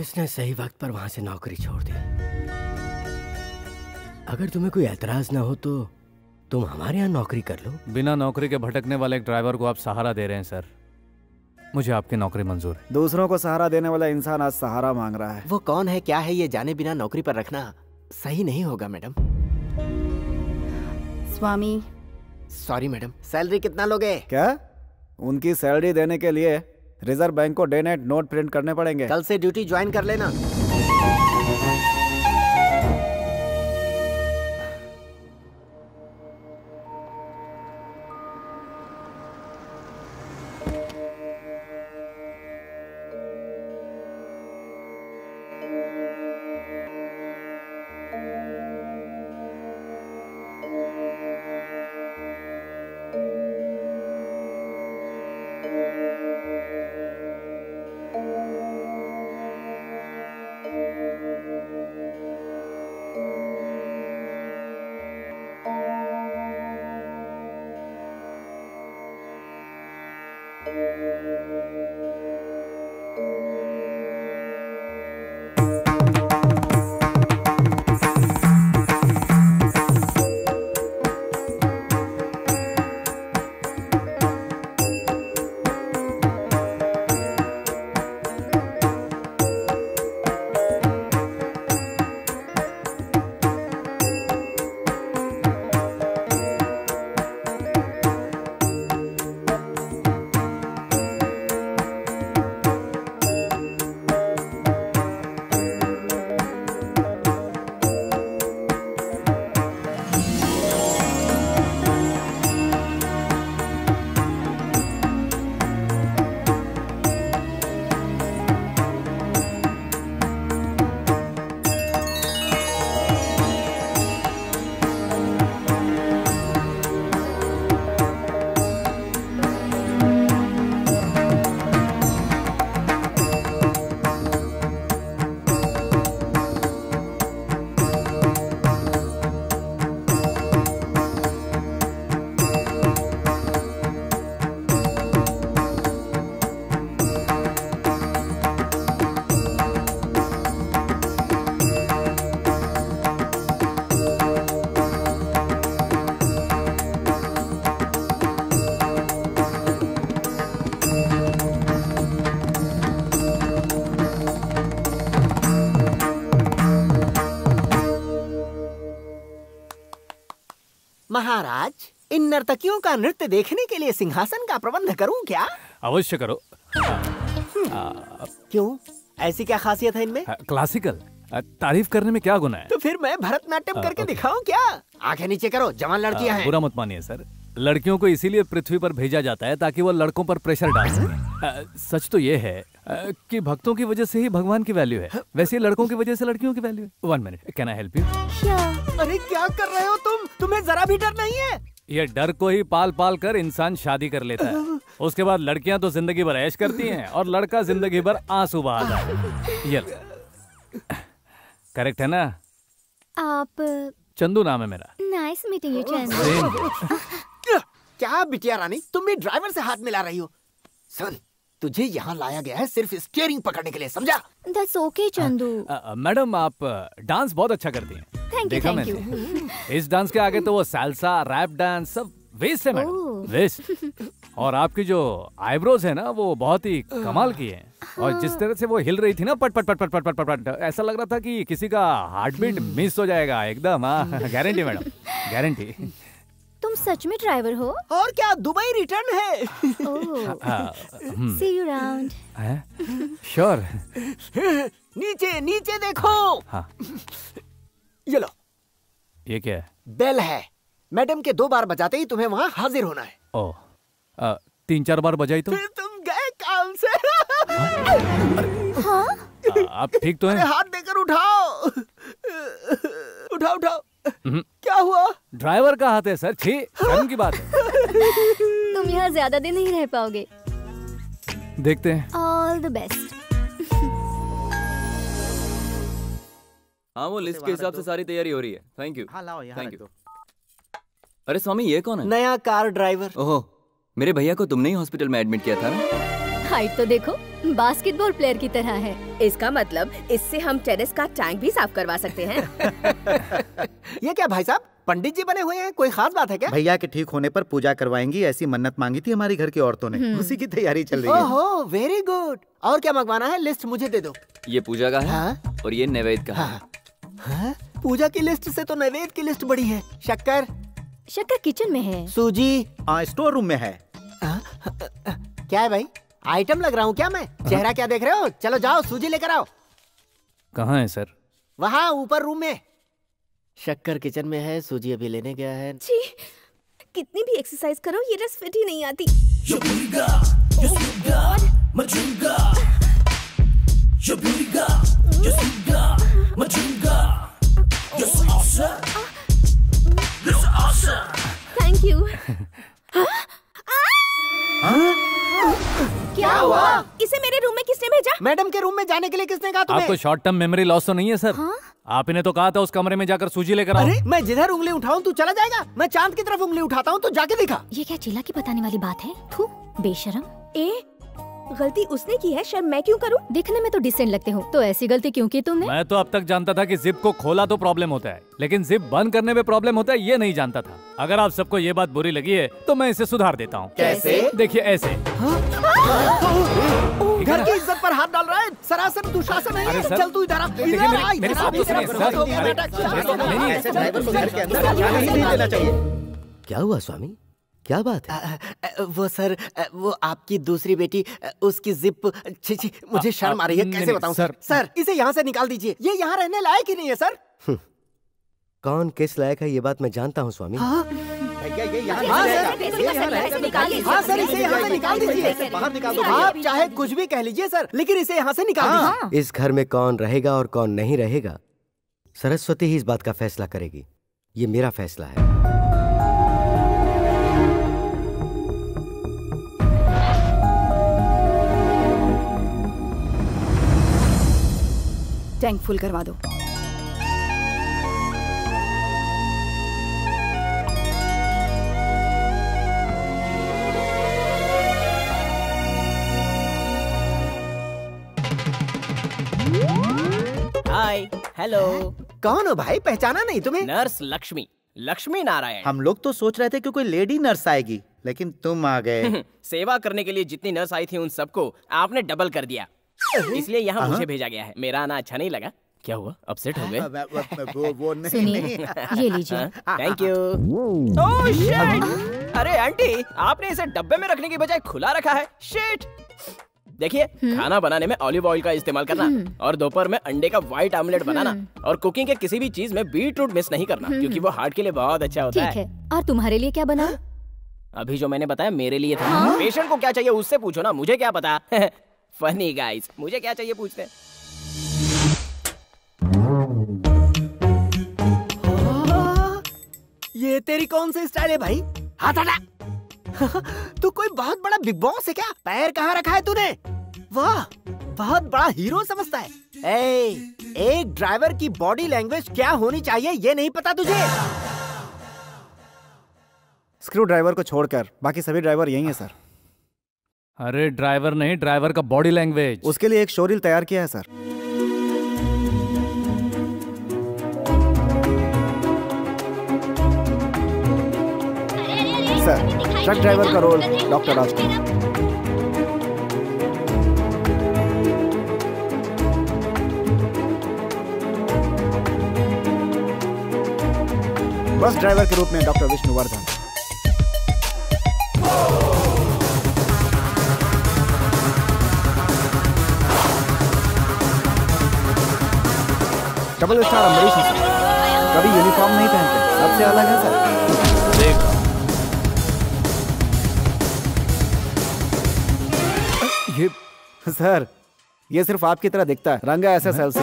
इसने सही वक्त पर वहां से नौकरी छोड़ दी। अगर तुम्हें कोई एतराज ना हो तो तुम हमारे यहाँ नौकरी कर लो। बिना नौकरी के भटकने वाले एक ड्राइवर को आप सहारा दे रहे हैं सर। मुझे आपकी नौकरी मंजूर है। दूसरों को सहारा देने वाला इंसान आज सहारा मांग रहा है। वो कौन है क्या है ये जाने बिना नौकरी पर रखना सही नहीं होगा madam. Swami. Sorry madam. Salary कितना लोगे? क्या? उनकी सैलरी देने के लिए रिजर्व बैंक को डे नाइट नोट प्रिंट करने पड़ेंगे। कल से ड्यूटी ज्वाइन कर लेना। महाराज, इन नर्तकियों का नृत्य देखने के लिए सिंहासन का प्रबंध करूं क्या? अवश्य करो। क्यों? ऐसी क्या खासियत है इनमें? क्लासिकल तारीफ करने में क्या गुना है? तो फिर मैं भरतनाट्यम करके दिखाऊं क्या? आंखें नीचे करो, जवान लड़कियां हैं। बुरा मत मानिए सर, लड़कियों को इसीलिए पृथ्वी पर भेजा जाता है ताकि वो लड़कों पर प्रेशर डाल सके। सच तो ये है कि भक्तों की वजह से ही भगवान की वैल्यू है, वैसे लड़कों की वजह से लड़कियों की वैल्यू है। 1 minute, can I help you? अरे क्या कर रहे हो तुम? तुम्हें जरा भी डर नहीं है? ये डर को ही पाल पाल कर इंसान शादी कर लेता है। उसके बाद लड़कियां तो जिंदगी भर ऐश करती हैं और लड़का जिंदगी भर आंसू बहाता है। ये करेक्ट है ना? आप? चंदू नाम है मेरा। Nice meeting you Chandu. क्या बिटिया रानी, तुम भी ड्राइवर से हाथ मिला रही हो? सुन, तुझे यहाँ लाया गया है सिर्फ स्टीयरिंग पकड़ने के लिए, समझा? That's okay Chandu. मैडम आप डांस बहुत अच्छा करती हैं। देखा मैंने। इस डांस के आगे तो वो साल्सा, रैप डांस सब वेस्ट है मैडम, वेस्ट। और आपकी जो आईब्रोज है ना वो बहुत ही कमाल की है। और जिस तरह से वो हिल रही थी ना, पट पट पट पट पट पट पट, ऐसा लग रहा था कि किसी का हार्ट बीट मिस हो जाएगा एकदम। Guarantee madam, guarantee. तुम सच में ड्राइवर हो? और क्या, दुबई रिटर्न है। See you around। श्योर। नीचे नीचे देखो। हाँ। ये लो। ये क्या है? बेल है। मैडम के 2 बार बजाते ही तुम्हें वहाँ हाजिर होना है। ओह, 3-4 बार बजाई तो? फिर तुम गए काम से। हाँ? आप ठीक तो हैं? हाथ देकर उठाओ। उठाओ उठाओ। क्या हुआ? ड्राइवर का हाथ है सर, छी, शर्म की बात है। तुम यहाँ ज्यादा दिन नहीं रह पाओगे। देखते हैं। All the best. हाँ, वो लिस्ट के हिसाब से सारी तैयारी हो रही है। Thank you. हाँ लाओ, यहाँ रख दो। अरे स्वामी, ये कौन है? नया कार ड्राइवर। ओहो, मेरे भैया को तुमने ही हॉस्पिटल में एडमिट किया था ना? हाइट तो देखो, बास्केटबॉल प्लेयर की तरह है। इसका मतलब इससे हम टेरेस का टैंक भी साफ करवा सकते हैं। ये क्या भाई साहब, पंडित जी बने हुए हैं? कोई खास बात है क्या? भैया के ठीक होने पर पूजा करवाएंगी, ऐसी मन्नत मांगी थी हमारी घर की औरतों ने, उसी की तैयारी चल रही है। ओहो, वेरी गुड। और क्या मंगवाना है? लिस्ट मुझे दे दो। ये पूजा का है हाँ? और ये नैवेद्य का है। हाँ? पूजा की लिस्ट से तो नैवेद्य की लिस्ट बड़ी है। शक्कर? शक्कर किचन में है। सूजी? स्टोर रूम में है। क्या है भाई, आइटम लग रहा हूँ क्या मैं? चेहरा क्या देख रहे हो? चलो जाओ सूजी लेकर आओ। कहाँ है सर? वहाँ ऊपर रूम में। शक्कर किचन में है, सूजी अभी लेने गया है। जी, कितनी भी एक्सरसाइज करो ये ड्रेस फिट ही नहीं आती। Thank you. क्या हुआ? इसे मेरे रूम में किसने भेजा? मैडम के रूम में जाने के लिए किसने कहा तुम्हें? आपको शॉर्ट टर्म मेमोरी लॉस तो नहीं है सर? आपने तो कहा था उस कमरे में जाकर सूजी लेकर आओ। अरे मैं जिधर उंगली उठाऊं तू चला जाएगा? मैं चांद की तरफ उंगली उठाता हूँ तो जाके दिखा। ये क्या चिल्ला के बताने वाली बात है? थू, बेशरम। गलती उसने की है, शर्म मैं क्यों करूं? दिखने में तो डिसेंट लगते हो, तो ऐसी गलती क्यों की तुमने? मैं तो अब तक जानता था कि जिप को खोला तो प्रॉब्लम होता है, लेकिन जिप बंद करने में प्रॉब्लम होता है ये नहीं जानता था। अगर आप सबको ये बात बुरी लगी है तो मैं इसे सुधार देता हूँ। कैसे? देखिए ऐसे। घर की इज्जत पर हाथ डाल रहा है, सरासर दुशासन है। अरे सर, चल तू इधर आ। देखिए मेरी बात तो सुनिए सर। ऐसे ड्राइवर को घर के अंदर जाने ही नहीं देना चाहिए। क्या हुआ स्वामी, क्या बात है? वो सर, वो आपकी दूसरी बेटी, उसकी जिप। छी, मुझे शर्म आ रही है, कैसे बताऊं सर? सर इसे यहाँ से निकाल दीजिए, ये यहाँ रहने लायक ही नहीं है सर। कौन किस लायक है ये बात मैं जानता हूँ स्वामी। भैया ये यहाँ हाँ सर, निकालिए। हाँ सर, इसे यहाँ से निकाल दीजिए। बाहर निकाल दो। आप चाहे कुछ भी कह लीजिए सर, लेकिन इसे यहाँ से निकाल दीजिए। इस घर में कौन रहेगा और कौन नहीं रहेगा, सरस्वती ही इस बात का फैसला करेगी। ये मेरा फैसला है। टैंक फुल करवा दो। हाय, हेलो। कौन हो भाई, पहचाना नहीं तुम्हें? नर्स लक्ष्मी, लक्ष्मी नारायण। हम लोग तो सोच रहे थे कि कोई लेडी नर्स आएगी, लेकिन तुम आ गए। सेवा करने के लिए जितनी नर्स आई थी उन सबको आपने डबल कर दिया, इसलिए यहाँ मुझे भेजा गया है। मेरा आना अच्छा नहीं लगा? क्या हुआ, अपसेट हो गए? वो नहीं। सुनिए, ये लीजिए। Thank you. Oh shit! अरे आंटी, आपने इसे डब्बे में रखने की बजाय खुला रखा है। शिट! देखिए, खाना बनाने में ऑलिव ऑयल का इस्तेमाल करना और दोपहर में अंडे का व्हाइट ऑमलेट बनाना और कुकिंग के किसी भी चीज में बीट रूट मिस नहीं करना, क्योंकि वो हार्ट के लिए बहुत अच्छा होता ठीक है। और तुम्हारे लिए क्या बना? अभी जो मैंने बताया मेरे लिए था। पेशेंट को क्या चाहिए उससे पूछो ना, मुझे क्या पता। फनी गाइस, मुझे क्या चाहिए पूछते हैं। ये तेरी कौन सी स्टाइल है भाई? हाथ हटा। तू कोई बहुत बड़ा बिग बॉस है क्या? पैर कहाँ रखा है तूने? वाह, बहुत बड़ा हीरो समझता है। एक ड्राइवर की बॉडी लैंग्वेज क्या होनी चाहिए ये नहीं पता तुझे? स्क्रू ड्राइवर को छोड़कर बाकी सभी ड्राइवर यही हैं सर। अरे ड्राइवर नहीं, ड्राइवर का बॉडी लैंग्वेज। उसके लिए एक शोरील तैयार किया है सर। सर, ट्रक ड्राइवर का रोल डॉक्टर राजकुमार। बस ड्राइवर के रूप में doctor Vishnuvardhana. Double star Ambarish हैं सर। कभी यूनिफॉर्म नहीं पहनते, सबसे अलग है सर। देखा ये सर, ये सिर्फ आपकी तरह दिखता है। रंग है SSLC।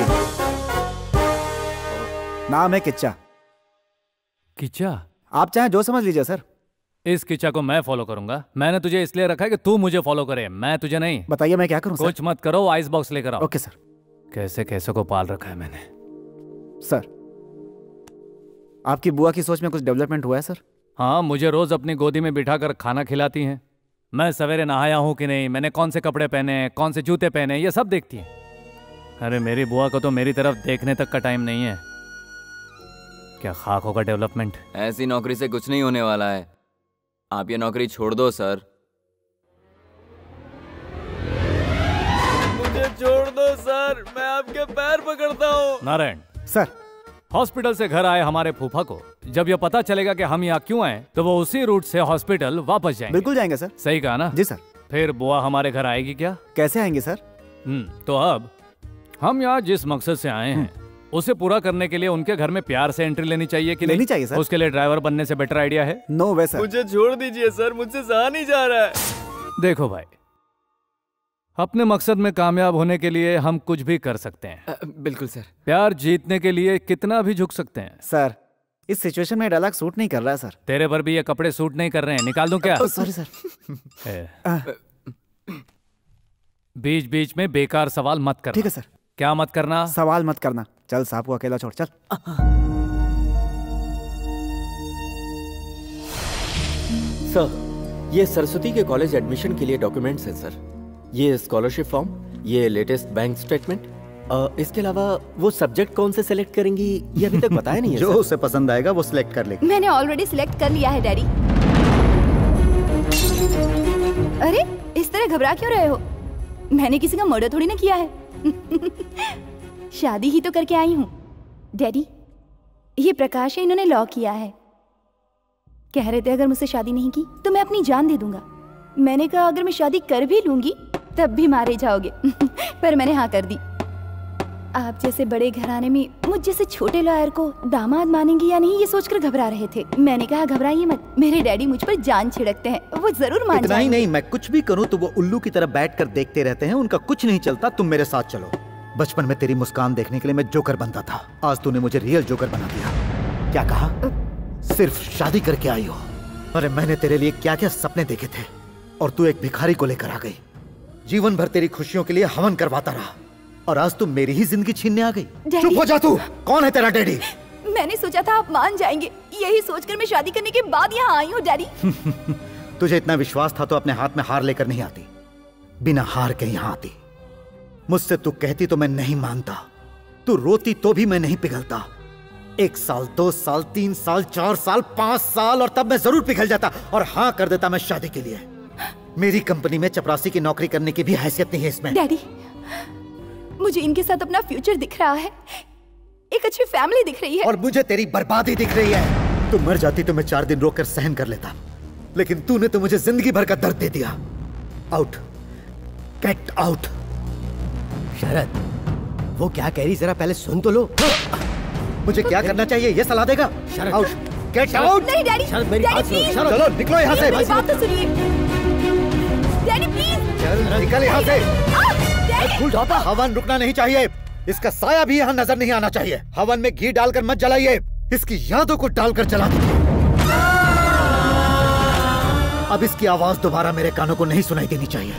नाम है किच्चा। किच्चा? आप चाहे जो समझ लीजिए सर। इस किच्चा को मैं फॉलो करूंगा। मैंने तुझे इसलिए रखा है कि तू मुझे फॉलो करे, मैं तुझे नहीं। बताइए मैं क्या करूं सर? कुछ मत करो, आइस बॉक्स लेकर आओ। Okay sir. कैसे कैसे को पाल रखा है मैंने। सर, आपकी बुआ की सोच में कुछ डेवलपमेंट हुआ है सर? हाँ, मुझे रोज अपनी गोदी में बिठाकर खाना खिलाती हैं मैं सवेरे नहाया हूँ कि नहीं, मैंने कौन से कपड़े पहने, कौन से जूते पहने, ये सब देखती है। अरे मेरी बुआ को तो मेरी तरफ देखने तक का टाइम नहीं है। क्या खाक होगा डेवलपमेंट। ऐसी नौकरी से कुछ नहीं होने वाला है, आप ये नौकरी छोड़ दो सर। मुझे छोड़ दो सर, मैं आपके पैर पकड़ता हूँ। नारायण सर, हॉस्पिटल से घर आए हमारे फूफा को जब ये पता चलेगा कि हम यहाँ क्यों आए, तो वो उसी रूट से हॉस्पिटल वापस जाएंगे। बिल्कुल जाएंगे सर। सही कहा ना? जी सर। फिर बुआ हमारे घर आएगी क्या? कैसे आएंगे सर? तो अब हम यहाँ जिस मकसद से आए हैं उसे पूरा करने के लिए उनके घर में प्यार से एंट्री लेनी चाहिए कि लेनी चाहिए सर। उसके लिए ड्राइवर बनने से बेटर आइडिया है? नो वे सर। मुझे छोड़ दीजिए सर, मुझसे सहा नहीं जा रहा है। देखो भाई, अपने मकसद में कामयाब होने के लिए हम कुछ भी कर सकते हैं। बिल्कुल सर। प्यार जीतने के लिए कितना भी झुक सकते हैं। सर, इस सिचुएशन में डायलॉग सूट नहीं कर रहा है सर। तेरे पर भी ये कपड़े सूट नहीं कर रहे हैं, निकाल दूं क्या? Sorry sir. बीच बीच में बेकार सवाल मत करना। ठीक है सर। क्या मत करना? सवाल मत करना। चल साहब को अकेला छोड़, चल। सर, ये सरस्वती के कॉलेज एडमिशन के लिए डॉक्यूमेंट्स हैं सर। ये स्कॉलरशिप फॉर्म, ये लेटेस्ट बैंक स्टेटमेंट, इसके अलावा वो सब्जेक्ट कौन से सेलेक्ट करेंगी ये अभी तक बताया नहीं है। जो उसे पसंद आएगा वो सिलेक्ट कर लेगी। मैंने ऑलरेडी सिलेक्ट कर लिया है डैडी। अरे इस तरह घबरा क्यों रहे हो? मैंने किसी का मर्डर थोड़ी ना किया है। शादी ही तो करके आई हूँ। डैडी, ये प्रकाश है, इन्होंने लॉ किया है। कह रहे थे अगर मुझसे शादी नहीं की तो मैं अपनी जान दे दूंगा। मैंने कहा अगर मैं शादी कर भी लूंगी तब भी मारे जाओगे। पर मैंने हाँ कर दी। आप जैसे बड़े घराने में मुझ जैसे छोटे लॉयर को दामाद मानेंगे या नहीं ये सोचकर घबरा रहे थे। मैंने कहा घबराइए मत, मेरे डैडी मुझ पर जान छिड़कते हैं, वो जरूर मान इतना ही जाएंगे। नहीं, मैं कुछ भी करूं तो वो उल्लू की तरह बैठकर देखते रहते हैं, उनका कुछ नहीं चलता। तुम मेरे साथ चलो। बचपन में तेरी मुस्कान देखने के लिए मैं जोकर बनता था, आज तूने मुझे रियल जोकर बना दिया। क्या कहा? सिर्फ शादी करके आई हो। अरे मैंने तेरे लिए क्या क्या सपने देखे थे और तू एक भिखारी को लेकर आ गई। जीवन भर तेरी खुशियों के लिए हवन करवाता रहा और आज तू मेरी ही जिंदगी छीनने आ गई। चुप हो जा तू। कौन है तेरा डैडी? मैंने सोचा था आप मान जाएंगे, यही सोचकर मैं शादी करने के बाद यहाँ आई हूँ डैडी। तुझे इतना विश्वास था तो अपने हाथ में हार लेकर नहीं आती, बिना हार के यहाँ आती। मुझसे तू कहती तो मैं नहीं मानता, तू रोती तो भी मैं नहीं पिघलता। 1 साल, 2 साल, 3 साल, 4 साल, 5 साल और तब मैं जरूर पिघल जाता और हाँ कर देता मैं शादी के लिए। मेरी कंपनी में चपरासी की नौकरी करने की भी हैसियत नहीं है इसमें। डैडी, मुझे इनके साथ अपना फ्यूचर दिख रहा है, एक अच्छी फैमिली दिख रही है। और मुझे तेरी बर्बादी दिख रही है। तू मर जाती तो मैं 4 दिन रोककर सहन कर लेता, लेकिन तूने तो मुझे जिंदगी भर का दर्द दे दिया। Out, get out. शरद, वो क्या कह रही जरा पहले सुन तो लो। मुझे क्या करना चाहिए ये सलाह देगा? शरद, आउट, गेट आउट। नहीं डैडी, शरद मेरी बात सुनो। शरद, चलो निकलो यहाँ से। मेरी बात तो सुनिए। Daddy please. चल निकल यहाँ से। डैडी, हवन रुकना नहीं चाहिए, इसका साया भी यहाँ नजर नहीं आना चाहिए। हवन में घी डालकर मत जलाइए, इसकी यादों को डालकर जला दीजिए। अब इसकी आवाज दोबारा मेरे कानों को नहीं सुनाई देनी चाहिए।